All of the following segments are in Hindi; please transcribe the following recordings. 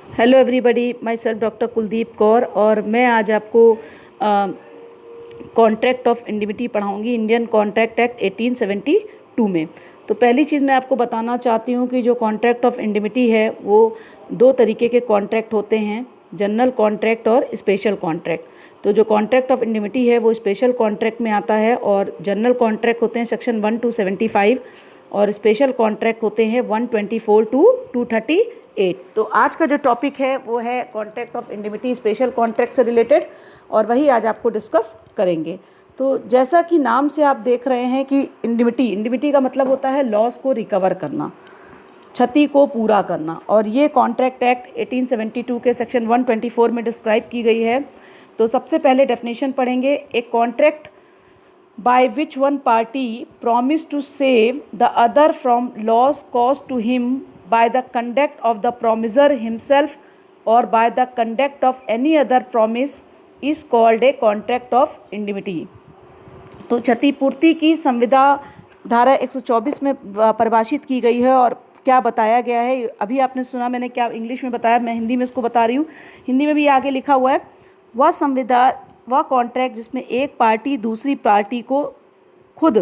Hello everybody, myself doctor Kuldeep Kaur और मैं आज आपको कॉन्ट्रैक्ट ऑफ इंडिमिटी पढ़ाऊंगी इंडियन कॉन्ट्रैक्ट एक्ट 1872 में। तो पहली चीज़ मैं आपको बताना चाहती हूँ कि जो कॉन्ट्रैक्ट ऑफ इंडिमिटी है वो दो तरीके के कॉन्ट्रैक्ट होते हैं, जनरल कॉन्ट्रैक्ट और स्पेशल कॉन्ट्रैक्ट। तो जो कॉन्ट्रैक्ट ऑफ इंडिमिटी है वो स्पेशल कॉन्ट्रैक्ट में आता है और जनरल कॉन्ट्रैक्ट होते हैं सेक्शन 1 to 75 और स्पेशल कॉन्ट्रैक्ट होते हैं 124 to 238। तो आज का जो टॉपिक है वो है कॉन्ट्रैक्ट ऑफ इंडिमिटी स्पेशल कॉन्ट्रैक्ट से रिलेटेड और वही आज आपको डिस्कस करेंगे। तो जैसा कि नाम से आप देख रहे हैं कि इंडिमिटी का मतलब होता है लॉस को रिकवर करना, क्षति को पूरा करना, और ये कॉन्ट्रैक्ट एक्ट 1872 के सेक्शन 124 में डिस्क्राइब की गई है। तो सबसे पहले डेफिनेशन पढ़ेंगे। एक contract by which one party promised to save the other from loss caused to him by the conduct of the promiser himself or by the conduct of any other promise is called a contract of indemnity। तो क्षतिपूर्ति की संविदा धारा 124 में परिभाषित की गई है और क्या बताया गया है अभी आपने सुना, मैंने क्या इंग्लिश में बताया, मैं हिंदी में इसको बता रही हूँ। हिंदी में भी आगे लिखा हुआ है, वह संविदा वह कॉन्ट्रैक्ट जिसमें एक पार्टी दूसरी पार्टी को खुद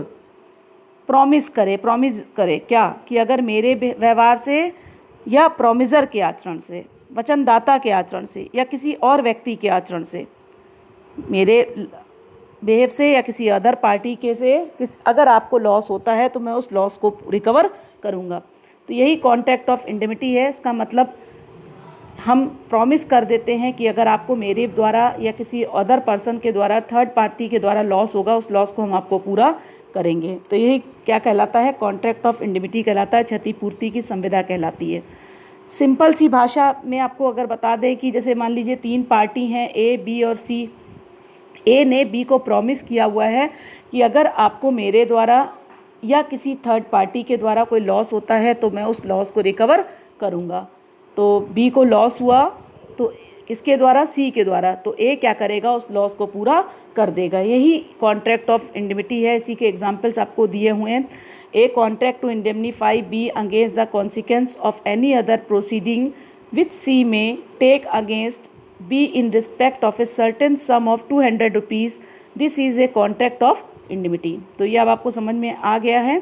प्रॉमिस करे क्या कि अगर मेरे व्यवहार से या प्रॉमिसर के आचरण से, वचनदाता के आचरण से या किसी और व्यक्ति के आचरण से, मेरे बिहेव से या किसी अदर पार्टी के से अगर आपको लॉस होता है तो मैं उस लॉस को रिकवर करूँगा। तो यही कॉन्ट्रैक्ट ऑफ इंडिमिटी है। इसका मतलब हम प्रॉमिस कर देते हैं कि अगर आपको मेरे द्वारा या किसी अदर पर्सन के द्वारा, थर्ड पार्टी के द्वारा लॉस होगा, उस लॉस को हम आपको पूरा करेंगे। तो यही क्या कहलाता है, कॉन्ट्रैक्ट ऑफ इंडिमिटी कहलाता है, क्षतिपूर्ति की संविदा कहलाती है। सिंपल सी भाषा में आपको अगर बता दें कि जैसे मान लीजिए तीन पार्टी हैं ए, बी और सी। ए ने बी को प्रॉमिस किया हुआ है कि अगर आपको मेरे द्वारा या किसी थर्ड पार्टी के द्वारा कोई लॉस होता है तो मैं उस लॉस को रिकवर करूँगा। तो बी को लॉस हुआ तो किसके द्वारा, सी के द्वारा, तो ए क्या करेगा, उस लॉस को पूरा कर देगा। यही कॉन्ट्रैक्ट ऑफ इंडिमिटी है। इसी के एग्जांपल्स आपको दिए हुए हैं। A contract to indemnify B against the consequence of any other proceeding with C may take against B in respect of a certain sum of 200 rupees, this is a contract of indemnity. तो ये अब आपको समझ में आ गया है।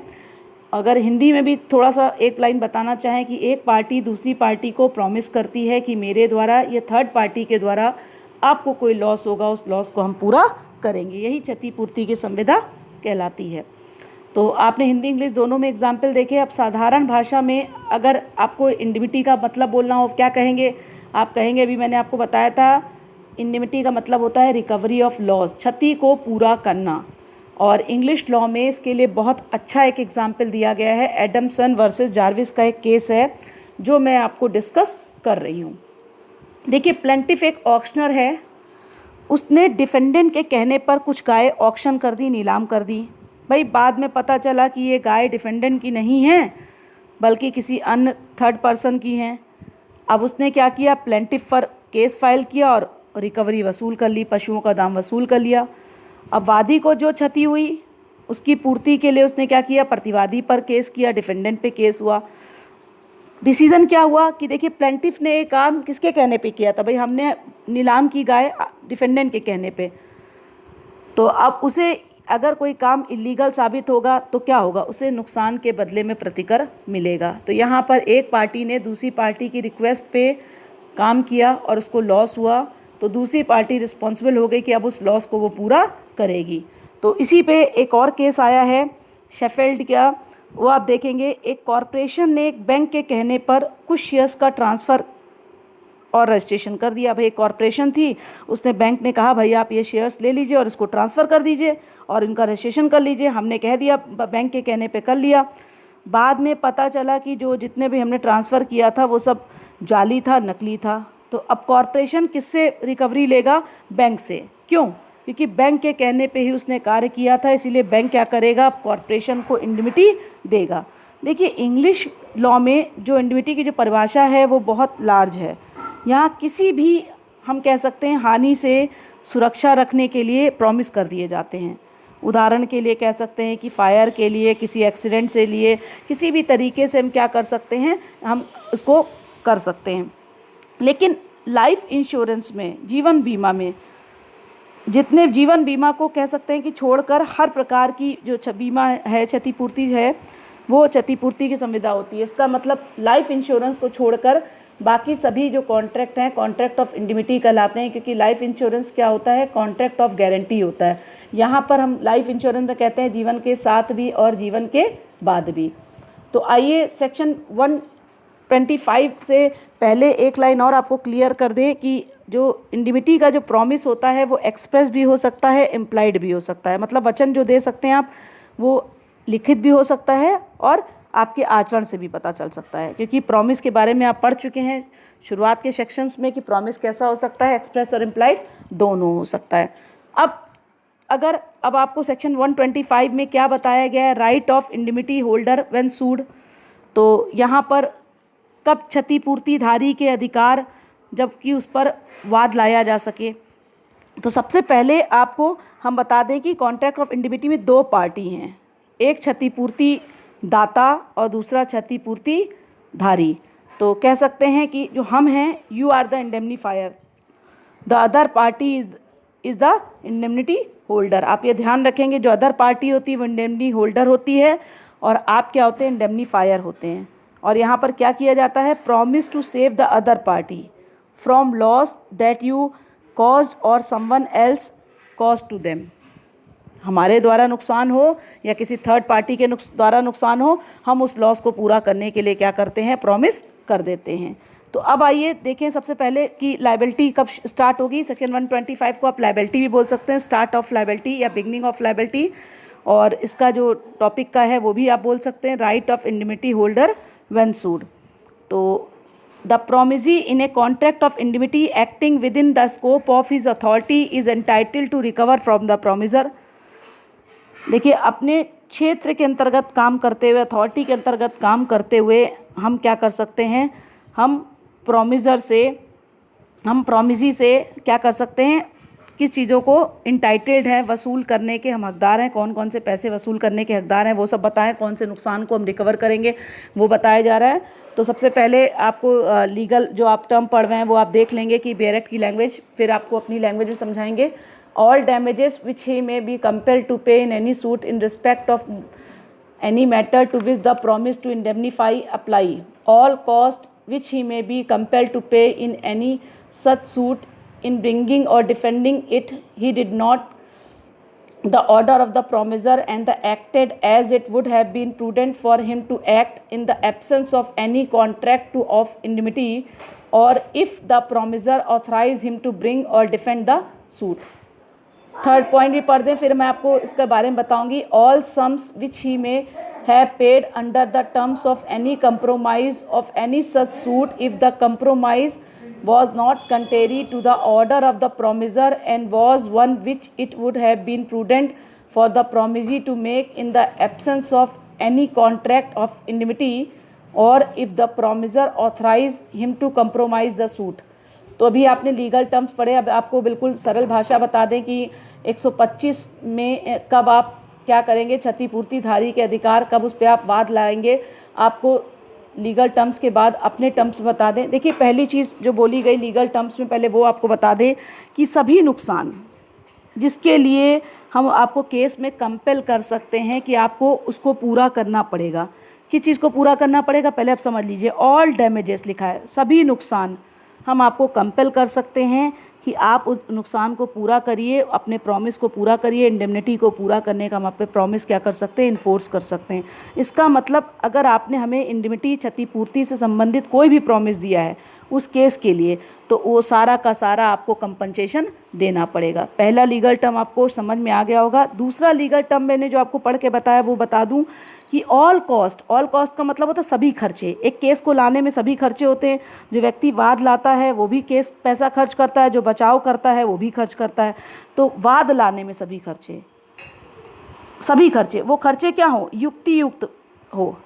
अगर हिंदी में भी थोड़ा सा एक लाइन बताना चाहें कि एक पार्टी दूसरी पार्टी को प्रॉमिस करती है कि मेरे द्वारा या थर्ड पार्टी के द्वारा आपको कोई लॉस होगा, उस लॉस को हम पूरा करेंगे, यही क्षतिपूर्ति की संविदा कहलाती है। तो आपने हिंदी इंग्लिश दोनों में एग्जाम्पल देखे। अब साधारण भाषा में अगर आपको इंडिमिटी का मतलब बोलना हो, क्या कहेंगे आप? कहेंगे, अभी मैंने आपको बताया था, इंडिमिटी का मतलब होता है रिकवरी ऑफ लॉस, क्षति को पूरा करना। और इंग्लिश लॉ में इसके लिए बहुत अच्छा एक एग्जाम्पल दिया गया है। एडमसन वर्सेस जार्विस का एक केस है जो मैं आपको डिस्कस कर रही हूँ। देखिए, प्लेंटिफ एक ऑक्शनर है, उसने डिफेंडेंट के कहने पर कुछ गाय ऑक्शन कर दी, नीलाम कर दी। भाई बाद में पता चला कि ये गाय डिफेंडेंट की नहीं है बल्कि किसी अन्य थर्ड पर्सन की हैं। अब उसने क्या किया, प्लेंटिफ पर केस फाइल किया और रिकवरी वसूल कर ली, पशुओं का दाम वसूल कर लिया। अब वादी को जो क्षति हुई उसकी पूर्ति के लिए उसने क्या किया, प्रतिवादी पर केस किया, डिफेंडेंट पे केस हुआ। डिसीजन क्या हुआ कि देखिए, प्लेंटिफ ने एक काम किसके कहने पे किया था, भाई हमने नीलाम की गाय डिफेंडेंट के कहने पे। तो अब उसे अगर कोई काम इलीगल साबित होगा तो क्या होगा, उसे नुकसान के बदले में प्रतिकर मिलेगा। तो यहाँ पर एक पार्टी ने दूसरी पार्टी की रिक्वेस्ट पे काम किया और उसको लॉस हुआ, तो दूसरी पार्टी रिस्पॉन्सिबल हो गई कि अब उस लॉस को वो पूरा करेगी। तो इसी पे एक और केस आया है शेफील्ड का, वो आप देखेंगे। एक कॉरपोरेशन ने एक बैंक के कहने पर कुछ शेयर्स का ट्रांसफ़र और रजिस्ट्रेशन कर दिया। भाई एक कॉरपोरेशन थी, उसने बैंक ने कहा भाई आप ये शेयर्स ले लीजिए और इसको ट्रांसफ़र कर दीजिए और इनका रजिस्ट्रेशन कर लीजिए। हमने कह दिया, बैंक के कहने पे कर लिया। बाद में पता चला कि जो जितने भी हमने ट्रांसफ़र किया था वो सब जाली था, नकली था। तो अब कॉरपोरेशन किससे रिकवरी लेगा, बैंक से। क्यों? क्योंकि बैंक के कहने पे ही उसने कार्य किया था, इसीलिए बैंक क्या करेगा, कॉरपोरेशन को इंडिमिटी देगा। देखिए, इंग्लिश लॉ में जो इंडिमिटी की जो परिभाषा है वो बहुत लार्ज है। यहाँ किसी भी, हम कह सकते हैं, हानि से सुरक्षा रखने के लिए प्रॉमिस कर दिए जाते हैं। उदाहरण के लिए कह सकते हैं कि फायर के लिए, किसी एक्सीडेंट से लिए, किसी भी तरीके से हम क्या कर सकते हैं, हम उसको कर सकते हैं। लेकिन लाइफ इंश्योरेंस में, जीवन बीमा में, जितने जीवन बीमा को कह सकते हैं कि छोड़कर हर प्रकार की जो बीमा है, क्षतिपूर्ति है, वो क्षतिपूर्ति की संविदा होती है। इसका मतलब लाइफ इंश्योरेंस को छोड़कर बाकी सभी जो कॉन्ट्रैक्ट हैं कॉन्ट्रैक्ट ऑफ इंडिमिटी कहलाते हैं, क्योंकि लाइफ इंश्योरेंस क्या होता है, कॉन्ट्रैक्ट ऑफ गारंटी होता है। यहाँ पर हम लाइफ इंश्योरेंस में कहते हैं जीवन के साथ भी और जीवन के बाद भी। तो आइए सेक्शन 125 से पहले एक लाइन और आपको क्लियर कर दें कि जो इंडिमिटी का जो प्रॉमिस होता है वो एक्सप्रेस भी हो सकता है, इम्प्लाइड भी हो सकता है। मतलब वचन जो दे सकते हैं आप, वो लिखित भी हो सकता है और आपके आचरण से भी पता चल सकता है, क्योंकि प्रॉमिस के बारे में आप पढ़ चुके हैं शुरुआत के सेक्शंस में कि प्रॉमिस कैसा हो सकता है, एक्सप्रेस और इम्प्लाइड दोनों हो सकता है। अब आपको सेक्शन 125 में क्या बताया गया है, right of indemnity holder when sued. तो यहाँ पर कब क्षतिपूर्तिधारी के अधिकार जबकि उस पर वाद लाया जा सके। तो सबसे पहले आपको हम बता दें कि कॉन्ट्रैक्ट ऑफ इंडिमिटी में दो पार्टी हैं, एक क्षतिपूर्ति दाता और दूसरा क्षतिपूर्ति धारी। तो कह सकते हैं कि जो हम हैं, you are the indemnifier, the other party is the indemnity holder. आप ये ध्यान रखेंगे, जो अदर पार्टी होती है वो इंडेमनी होल्डर होती है और आप क्या होते हैं, इंडेमनीफायर होते हैं। और यहाँ पर क्या किया जाता है, promise to save the other party from loss that you caused और someone else cause to them. हमारे द्वारा नुकसान हो या किसी थर्ड पार्टी के द्वारा नुकसान हो, हम उस लॉस को पूरा करने के लिए क्या करते हैं, प्रॉमिस कर देते हैं। तो अब आइए देखें सबसे पहले कि लायबिलिटी कब स्टार्ट होगी। सेक्शन 125 को आप लायबिलिटी भी बोल सकते हैं, स्टार्ट ऑफ लायबिलिटी या बिगनिंग ऑफ लायबिलिटी, और इसका जो टॉपिक का है वो भी आप बोल सकते हैं, right of indemnity holder when sued. तो the promisee in a contract of indemnity acting within the scope of his authority is entitled to recover from the promisor. देखिए, अपने क्षेत्र के अंतर्गत काम करते हुए, अथॉरिटी के अंतर्गत काम करते हुए हम क्या कर सकते हैं, हम प्रोमिसी से क्या कर सकते हैं, किस चीज़ों को इंटाइटल्ड हैं, वसूल करने के हम हकदार हैं, कौन कौन से पैसे वसूल करने के हकदार हैं वो सब बताएं, कौन से नुकसान को हम रिकवर करेंगे वो बताया जा रहा है। तो सबसे पहले आपको लीगल जो आप टर्म पढ़ रहे हैं वो आप देख लेंगे कि बेयर एक्ट की लैंग्वेज, फिर आपको अपनी लैंग्वेज में समझाएंगे। All damages which he may be compelled to pay in any suit in respect of any matter to which the promise to indemnify apply. All costs which he may be compelled to pay in any such suit in bringing or defending it, he did not the order of the promisor and the acted as it would have been prudent for him to act in the absence of any contract to of indemnity, or if the promisor authorize him to bring or defend the suit. Third point भी पढ़ दें, फिर मैं आपको इसके बारे में बताऊंगी। ऑल सम्स विच ही में have paid under the terms of any compromise of any such suit if the compromise was not contrary to the order of the promisor and was one which it would have been prudent for the promisee to make in the absence of any contract of indemnity, or if the promisor authorize him to compromise the suit. तो अभी आपने लीगल टर्म्स पढ़े, अब आपको बिल्कुल सरल भाषा बता दें कि 125 में कब आप क्या करेंगे, क्षतिपूर्तिधारी के अधिकार कब उस पर आप वाद लाएंगे। आपको लीगल टर्म्स के बाद अपने टर्म्स बता दें। देखिए, पहली चीज़ जो बोली गई लीगल टर्म्स में, पहले वो आपको बता दें कि सभी नुकसान जिसके लिए हम आपको केस में कंपेल कर सकते हैं कि आपको उसको पूरा करना पड़ेगा। किस चीज़ को पूरा करना पड़ेगा, पहले आप समझ लीजिए। ऑल डैमेजेस लिखा है, सभी नुकसान हम आपको कंपेल कर सकते हैं कि आप उस नुकसान को पूरा करिए, अपने प्रॉमिस को पूरा करिए। इंडेमनिटी को पूरा करने का हम आप पे प्रॉमिस क्या कर सकते हैं, इन्फोर्स कर सकते हैं। इसका मतलब अगर आपने हमें इंडेमनिटी क्षतिपूर्ति से संबंधित कोई भी प्रॉमिस दिया है उस केस के लिए, तो वो सारा का सारा आपको कंपनसेशन देना पड़ेगा। पहला लीगल टर्म आपको समझ में आ गया होगा। दूसरा लीगल टर्म मैंने जो आपको पढ़ के बताया वो बता दूं कि ऑल कॉस्ट का मतलब होता है सभी खर्चे। एक केस को लाने में सभी खर्चे होते हैं। जो व्यक्ति वाद लाता है वो भी केस पैसा खर्च करता है, जो बचाव करता है वो भी खर्च करता है। तो वाद लाने में सभी खर्चे, वो खर्चे क्या हो, युक्ति युक्त हो।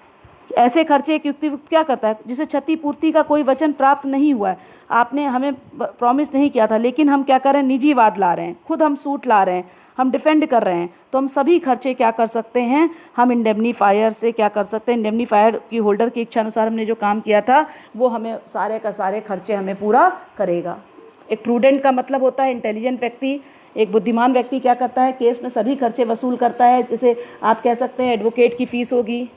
ऐसे खर्चे एक युक्तियुक्त क्या करता है, जिसे क्षतिपूर्ति का कोई वचन प्राप्त नहीं हुआ है, आपने हमें प्रॉमिस नहीं किया था, लेकिन हम क्या कर रहे हैं, निजी वाद ला रहे हैं, खुद हम सूट ला रहे हैं, हम डिफेंड कर रहे हैं, तो हम सभी खर्चे क्या कर सकते हैं, हम इंडेमनीफायर से क्या कर सकते हैं, इंडेमनीफायर की होल्डर की इच्छा अनुसार हमने जो काम किया था वो हमें सारे का सारे खर्चे हमें पूरा करेगा। एक प्रूडेंट का मतलब होता है इंटेलिजेंट व्यक्ति, एक बुद्धिमान व्यक्ति क्या करता है, केस में सभी खर्चे वसूल करता है। जैसे आप कह सकते हैं एडवोकेट की फ़ीस होगी,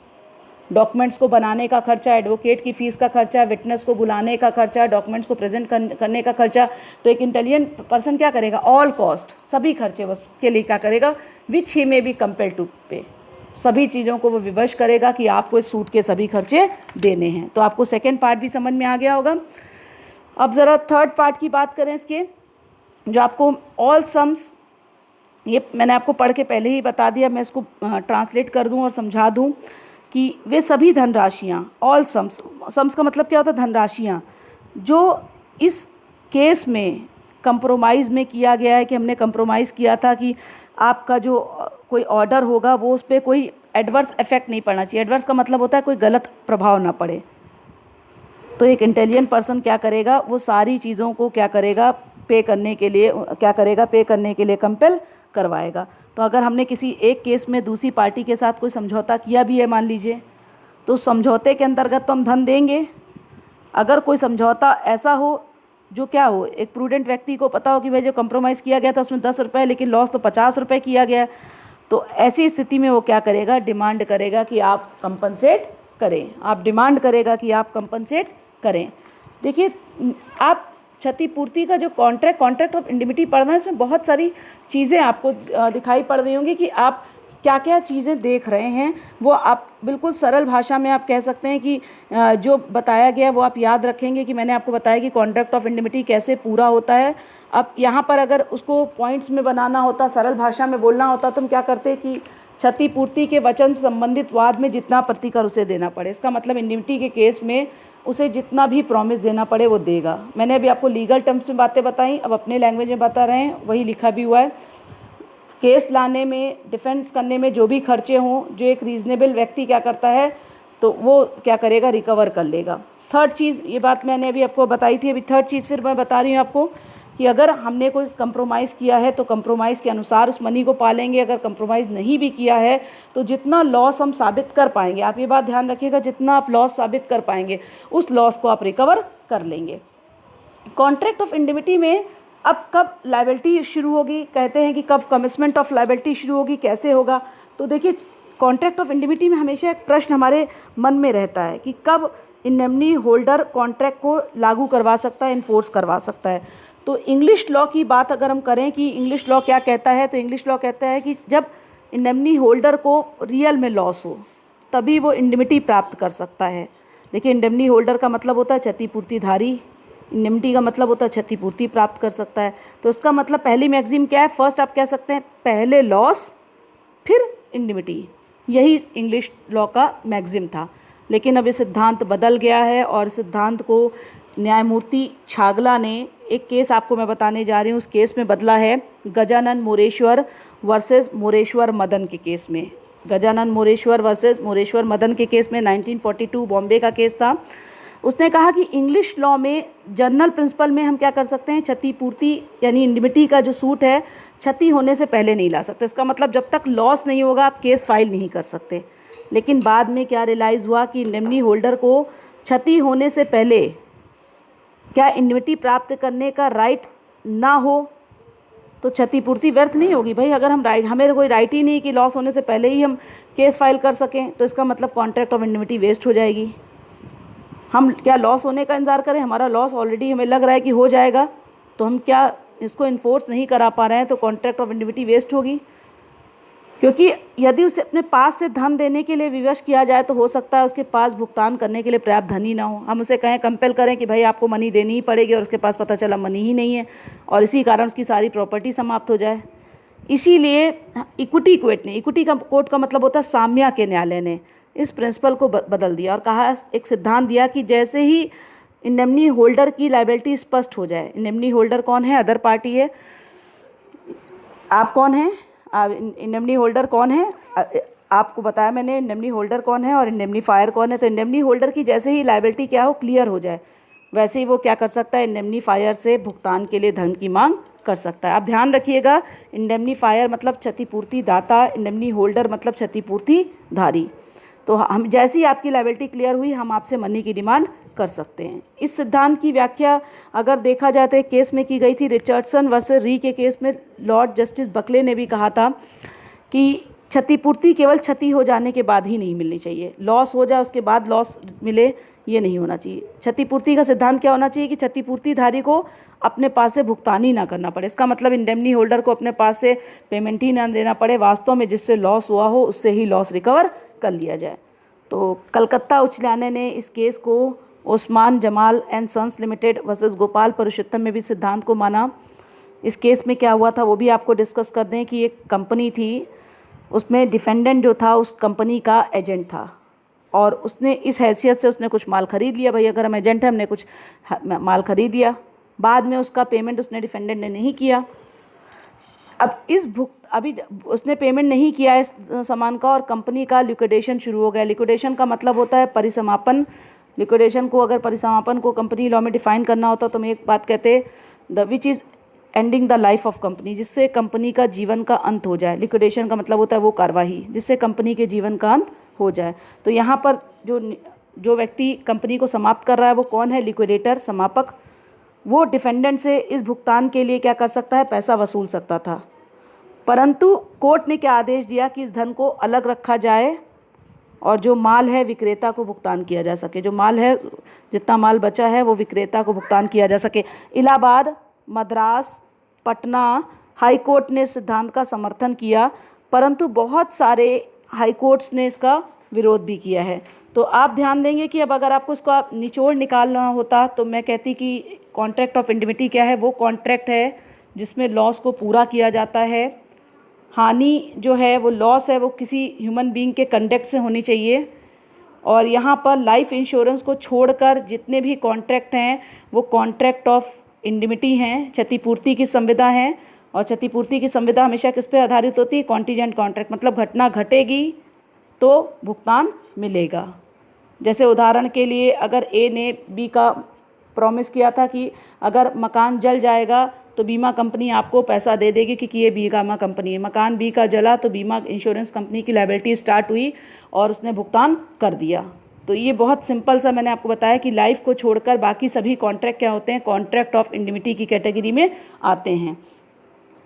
डॉक्यूमेंट्स को बनाने का खर्चा, एडवोकेट की फ़ीस का खर्चा, विटनेस को बुलाने का खर्चा, डॉक्यूमेंट्स को प्रेजेंट करने का खर्चा। तो एक इंटेलिजेंट पर्सन क्या करेगा, ऑल कॉस्ट, सभी खर्चे के लिए क्या करेगा, विच ही मे बी कंपेल्ड टू पे, सभी चीज़ों को वो विवश करेगा कि आपको इस सूट के सभी खर्चे देने हैं। तो आपको सेकेंड पार्ट भी समझ में आ गया होगा। अब ज़रा थर्ड पार्ट की बात करें इसके, जो आपको ऑल सम्स, ये मैंने आपको पढ़ के पहले ही बता दिया, मैं इसको ट्रांसलेट कर दूं और समझा दूं कि वे सभी धनराशियाँ, ऑल सम्स, सम्स का मतलब क्या होता है, धनराशियाँ, जो इस केस में कंप्रोमाइज़ में किया गया है, कि हमने कंप्रोमाइज़ किया था कि आपका जो कोई ऑर्डर होगा वो उस पर कोई एडवर्स इफेक्ट नहीं पड़ना चाहिए। एडवर्स का मतलब होता है कोई गलत प्रभाव ना पड़े। तो एक इंटेलिजेंट पर्सन क्या करेगा, वो सारी चीज़ों को क्या करेगा, पे करने के लिए क्या करेगा, पे करने के लिए कंपेल करवाएगा। तो अगर हमने किसी एक केस में दूसरी पार्टी के साथ कोई समझौता किया भी है मान लीजिए, तो समझौते के अंतर्गत तो हम धन देंगे। अगर कोई समझौता ऐसा हो जो क्या हो, एक प्रूडेंट व्यक्ति को पता हो कि भाई जो कंप्रोमाइज़ किया गया था उसमें 10 रुपये, लेकिन लॉस तो 50 रुपये किया गया है, तो ऐसी स्थिति में वो क्या करेगा, डिमांड करेगा कि आप कंपनसेट करें, आप डिमांड करेगा कि आप कंपनसेट करें। देखिए, आप क्षतिपूर्ति का जो कॉन्ट्रैक्ट ऑफ इंडिमिटी पढ़ रहे हैं, इसमें बहुत सारी चीज़ें आपको दिखाई पड़ रही होंगी कि आप क्या क्या चीज़ें देख रहे हैं। वो आप बिल्कुल सरल भाषा में आप कह सकते हैं कि जो बताया गया वो आप याद रखेंगे कि मैंने आपको बताया कि कॉन्ट्रैक्ट ऑफ इंडिमिटी कैसे पूरा होता है। अब यहाँ पर अगर उसको पॉइंट्स में बनाना होता, सरल भाषा में बोलना होता, तो हम क्या करते कि क्षतिपूर्ति के वचन से संबंधित वाद में जितना प्रतिकर उसे देना पड़े, इसका मतलब इंडिमिटी के केस में उसे जितना भी प्रॉमिस देना पड़े वो देगा। मैंने अभी आपको लीगल टर्म्स में बातें बताई, अब अपने लैंग्वेज में बता रहे हैं, वही लिखा भी हुआ है। केस लाने में, डिफेंस करने में जो भी खर्चे हों, जो एक रीज़नेबल व्यक्ति क्या करता है, तो वो क्या करेगा, रिकवर कर लेगा। थर्ड चीज़, ये बात मैंने अभी आपको बताई थी, अभी थर्ड चीज़ फिर मैं बता रही हूँ आपको कि अगर हमने कोई कंप्रोमाइज़ किया है तो कंप्रोमाइज़ के अनुसार उस मनी को पालेंगे। अगर कंप्रोमाइज़ नहीं भी किया है तो जितना लॉस हम साबित कर पाएंगे, आप ये बात ध्यान रखिएगा, जितना आप लॉस साबित कर पाएंगे उस लॉस को आप रिकवर कर लेंगे। कॉन्ट्रैक्ट ऑफ इंडिमिटी में अब कब लायबिलिटी शुरू होगी, कहते हैं कि कब कमिटमेंट ऑफ लायबिलिटी शुरू होगी, कैसे होगा। तो देखिए, कॉन्ट्रैक्ट ऑफ इंडिमिटी में हमेशा एक प्रश्न हमारे मन में रहता है कि कब इंडेमनी होल्डर कॉन्ट्रैक्ट को लागू करवा सकता है, इन्फोर्स करवा सकता है। तो इंग्लिश लॉ की बात अगर हम करें कि इंग्लिश लॉ क्या कहता है, तो इंग्लिश लॉ कहता है कि जब इंडेमनी होल्डर को रियल में लॉस हो तभी वो इंडेमिटी प्राप्त कर सकता है। देखिए, इंडेमनी होल्डर का मतलब होता है क्षतिपूर्तिधारी, इंडेमिटी का मतलब होता है क्षतिपूर्ति प्राप्त कर सकता है। तो इसका मतलब पहली मैक्सिम क्या है, फर्स्ट आप कह सकते हैं पहले लॉस फिर इंडेमिटी, यही इंग्लिश लॉ का मैक्सिम था। लेकिन अब ये सिद्धांत बदल गया है और सिद्धांत को न्यायमूर्ति छागला ने, एक केस आपको मैं बताने जा रही हूँ, उस केस में बदला है गजानन मोरेश्वर वर्सेस मोरेश्वर मदन के केस में। गजानन मोरेश्वर वर्सेस मोरेश्वर मदन के केस में 1942 बॉम्बे का केस था। उसने कहा कि इंग्लिश लॉ में जनरल प्रिंसिपल में हम क्या कर सकते हैं, क्षतिपूर्ति यानी इंडिमिटी का जो सूट है क्षति होने से पहले नहीं ला सकते। इसका मतलब जब तक लॉस नहीं होगा आप केस फाइल नहीं कर सकते। लेकिन बाद में क्या रियलाइज़ हुआ कि इंडेमनी होल्डर को क्षति होने से पहले क्या इंडिमिटी प्राप्त करने का राइट ना हो तो क्षतिपूर्ति व्यर्थ नहीं होगी। भाई अगर हम हमें कोई राइट ही नहीं कि लॉस होने से पहले ही हम केस फाइल कर सकें, तो इसका मतलब कॉन्ट्रैक्ट ऑफ इंडिमिटी वेस्ट हो जाएगी। हम क्या लॉस होने का इंतज़ार करें, हमारा लॉस ऑलरेडी हमें लग रहा है कि हो जाएगा, तो हम क्या इसको इन्फोर्स नहीं करा पा रहे हैं, तो कॉन्ट्रैक्ट ऑफ इंडिमिटी वेस्ट होगी। क्योंकि यदि उसे अपने पास से धन देने के लिए विवश किया जाए तो हो सकता है उसके पास भुगतान करने के लिए पर्याप्त धन ही ना हो। हम उसे कहें, कंपेल करें कि भाई आपको मनी देनी ही पड़ेगी, और उसके पास पता चला मनी ही नहीं है, और इसी कारण उसकी सारी प्रॉपर्टी समाप्त हो जाए। इसीलिए इक्विटी कोर्ट का मतलब होता है साम्या के न्यायालय ने इस प्रिंसिपल को बदल दिया और कहा, एक सिद्धांत दिया कि जैसे ही इंडेमनी होल्डर की लायबिलिटी स्पष्ट हो जाए, इंडेमनी होल्डर कौन है, अदर पार्टी है, आप कौन हैं, इंडेमनी होल्डर कौन है, आपको बताया मैंने इंडेमनी होल्डर कौन है और इंडेमनीफायर कौन है। तो इंडेमनी होल्डर की जैसे ही लायबिलिटी क्या हो क्लियर हो जाए, वैसे ही वो क्या कर सकता है, इंडेमनीफायर से भुगतान के लिए धन की मांग कर सकता है। आप ध्यान रखिएगा, इंडेमनीफायर मतलब क्षतिपूर्ति दाता, इंडेमनी होल्डर मतलब क्षतिपूर्ति धारी। तो हम जैसे ही आपकी लायबिलिटी क्लियर हुई, हम आपसे मनी की डिमांड कर सकते हैं। इस सिद्धांत की व्याख्या अगर देखा जाए तो एक केस में की गई थी, रिचर्डसन वर्सेस री के केस में लॉर्ड जस्टिस बकले ने भी कहा था कि क्षतिपूर्ति केवल क्षति हो जाने के बाद ही नहीं मिलनी चाहिए, लॉस हो जाए उसके बाद लॉस मिले ये नहीं होना चाहिए। क्षतिपूर्ति का सिद्धांत क्या होना चाहिए कि क्षतिपूर्तिधारी को अपने पास से भुगतान ही ना करना पड़े। इसका मतलब इंडेमनी होल्डर को अपने पास से पेमेंट ही ना देना पड़े, वास्तव में जिससे लॉस हुआ हो उससे ही लॉस रिकवर कर लिया जाए। तो कलकत्ता उच्च न्यायालय ने इस केस को Osman Jamal and sons limited versus Gopal Purushottam में भी सिद्धांत को माना। इस केस में क्या हुआ था वो भी आपको डिस्कस कर दें कि एक कंपनी थी, उसमें डिफेंडेंट जो था उस कंपनी का एजेंट था और उसने इस हैसियत से उसने कुछ माल ख़रीद लिया। भाई अगर हम एजेंट हैं, हमने कुछ माल ख़रीद लिया, बाद में उसका पेमेंट उसने डिफेंडेंट ने नहीं किया। अब अभी उसने पेमेंट नहीं किया इस सामान का और कंपनी का लिक्विडेशन शुरू हो गया। लिक्विडेशन का मतलब होता है परिसमापन। लिक्विडेशन को अगर परिसमापन को कंपनी लॉ में डिफाइन करना होता तो हम एक बात कहते, the which is ending the life of company, जिससे कंपनी का जीवन का अंत हो जाए। लिक्विडेशन का मतलब होता है वो कार्यवाही जिससे कंपनी के जीवन का अंत हो जाए। तो यहाँ पर जो व्यक्ति कंपनी को समाप्त कर रहा है वो कौन है, लिक्विडेटर, समापक। वो डिफेंडेंट से इस भुगतान के लिए क्या कर सकता है, पैसा वसूल सकता था, परंतु कोर्ट ने क्या आदेश दिया कि इस धन को अलग रखा जाए और जो माल है विक्रेता को भुगतान किया जा सके। जो माल है, जितना माल बचा है वो विक्रेता को भुगतान किया जा सके। इलाहाबाद, मद्रास, पटना हाई कोर्ट ने सिद्धांत का समर्थन किया, परंतु बहुत सारे हाई कोर्ट्स ने इसका विरोध भी किया है। तो आप ध्यान देंगे कि अब अगर आपको इसका निचोड़ निकालना होता तो मैं कहती कि कॉन्ट्रैक्ट ऑफ इंडिमिटी क्या है, वो कॉन्ट्रैक्ट है जिसमें लॉस को पूरा किया जाता है। हानि जो है वो लॉस है वो किसी ह्यूमन बीइंग के कंडक्ट से होनी चाहिए। और यहाँ पर लाइफ इंश्योरेंस को छोड़कर जितने भी कॉन्ट्रैक्ट हैं वो कॉन्ट्रैक्ट ऑफ इंडिमिटी हैं, क्षतिपूर्ति की संविदा हैं। और क्षतिपूर्ति की संविदा हमेशा किस पे आधारित होती है, कॉन्टीजेंट कॉन्ट्रैक्ट, मतलब घटना घटेगी तो भुगतान मिलेगा। जैसे उदाहरण के लिए अगर ए ने बी का प्रॉमिस किया था कि अगर मकान जल जाएगा तो बीमा कंपनी आपको पैसा दे देगी क्योंकि ये बीमा कंपनी है। मकान बी का जला तो बीमा इंश्योरेंस कंपनी की लायबिलिटी स्टार्ट हुई और उसने भुगतान कर दिया। तो ये बहुत सिंपल सा मैंने आपको बताया कि लाइफ को छोड़कर बाकी सभी कॉन्ट्रैक्ट क्या होते हैं, कॉन्ट्रैक्ट ऑफ इंडिमिटी की कैटेगरी में आते हैं।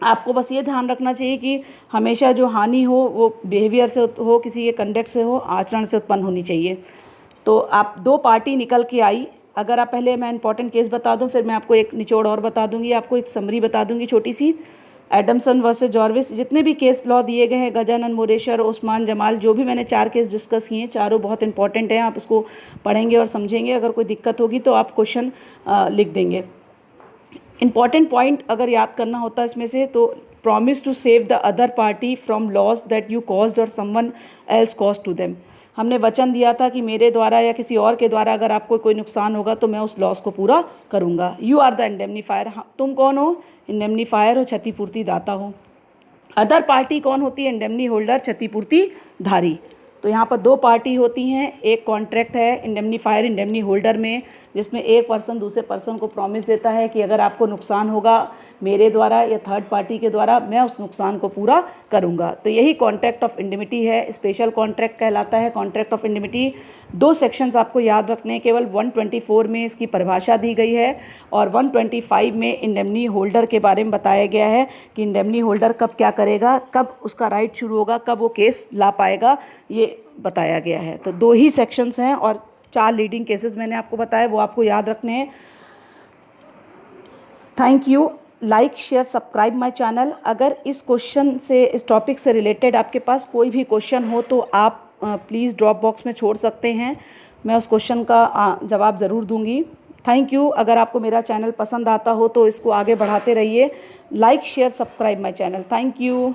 आपको बस ये ध्यान रखना चाहिए कि हमेशा जो हानि हो वो बिहेवियर से हो, किसी के कंडक्ट से हो, आचरण से उत्पन्न होनी चाहिए। तो आप दो पार्टी निकल के आई। अगर आप पहले मैं इंपॉर्टेंट केस बता दूं, फिर मैं आपको एक निचोड़ और बता दूंगी, आपको एक समरी बता दूंगी छोटी सी। एडमसन वर्सेस जॉर्विस, जितने भी केस लॉ दिए गए हैं, गजानन मोरेश्वर, ओस्मान जमाल, जो भी मैंने 4 केस डिस्कस किए हैं, चारों बहुत इंपॉर्टेंट हैं। आप उसको पढ़ेंगे और समझेंगे। अगर कोई दिक्कत होगी तो आप क्वेश्चन लिख देंगे। इंपॉर्टेंट पॉइंट अगर याद करना होता है इसमें से, तो promise to save the other party from loss that you caused और someone else caused to them. हमने वचन दिया था कि मेरे द्वारा या किसी और के द्वारा अगर आपको कोई नुकसान होगा तो मैं उस लॉस को पूरा करूंगा। You are the indemnifier. तुम कौन हो, इंडेमनीफायर हो, क्षतिपूर्ति दाता हो। अदर पार्टी कौन होती है, इंडेमनी होल्डर, क्षतिपूर्ति धारी। तो यहाँ पर दो पार्टी होती हैं। एक कॉन्ट्रैक्ट है इंडेमनीफायर इंडेमनी होल्डर में, जिसमें एक पर्सन दूसरे पर्सन को प्रॉमिस देता है कि अगर आपको नुकसान होगा मेरे द्वारा या थर्ड पार्टी के द्वारा, मैं उस नुकसान को पूरा करूंगा। तो यही कॉन्ट्रैक्ट ऑफ इंडिमिटी है, स्पेशल कॉन्ट्रैक्ट कहलाता है कॉन्ट्रैक्ट ऑफ इंडिमिटी। 2 सेक्शंस आपको याद रखने हैं, केवल 124 में इसकी परिभाषा दी गई है और 125 में इंडेमनी होल्डर के बारे में बताया गया है कि इंडेमनी होल्डर कब क्या करेगा, कब उसका राइट शुरू होगा, कब वो केस ला पाएगा, ये बताया गया है। तो 2 ही सेक्शंस हैं और 4 लीडिंग केसेस मैंने आपको बताया, वो आपको याद रखने हैं। Thank you. Like, share, subscribe my channel. अगर इस क्वेश्चन से, इस टॉपिक से रिलेटेड आपके पास कोई भी क्वेश्चन हो तो आप प्लीज़ ड्रॉप बॉक्स में छोड़ सकते हैं, मैं उस क्वेश्चन का जवाब ज़रूर दूंगी। Thank you. अगर आपको मेरा चैनल पसंद आता हो तो इसको आगे बढ़ाते रहिए। Like, share, subscribe my channel. Thank you.